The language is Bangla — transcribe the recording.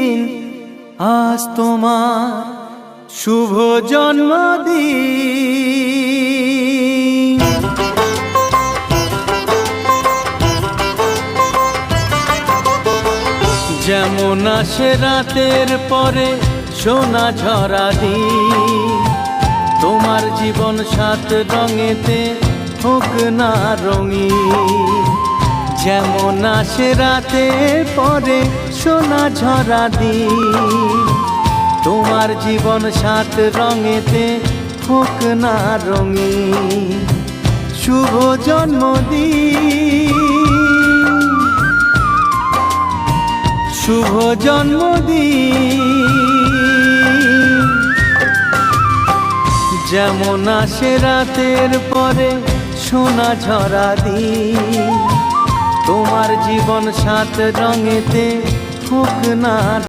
দিন, আজ তোমার শুভ জন্মদিন। যেমন আসে রাতের পরে সোনা ঝরা দিন, তোমার জীবন সাত রঙেতে হোক না রঙিন। যেমন আসে রাতের পরে সোনা ঝরা দিন, তোমার জীবন সাত রঙেতে হোক না রঙিন। শুভ জন্মদিন, শুভ জন্মদিন। যেমন আসে রাতের পরে সোনা ঝরা দিন, তোমার জীবন সাত রঙেতে হোক না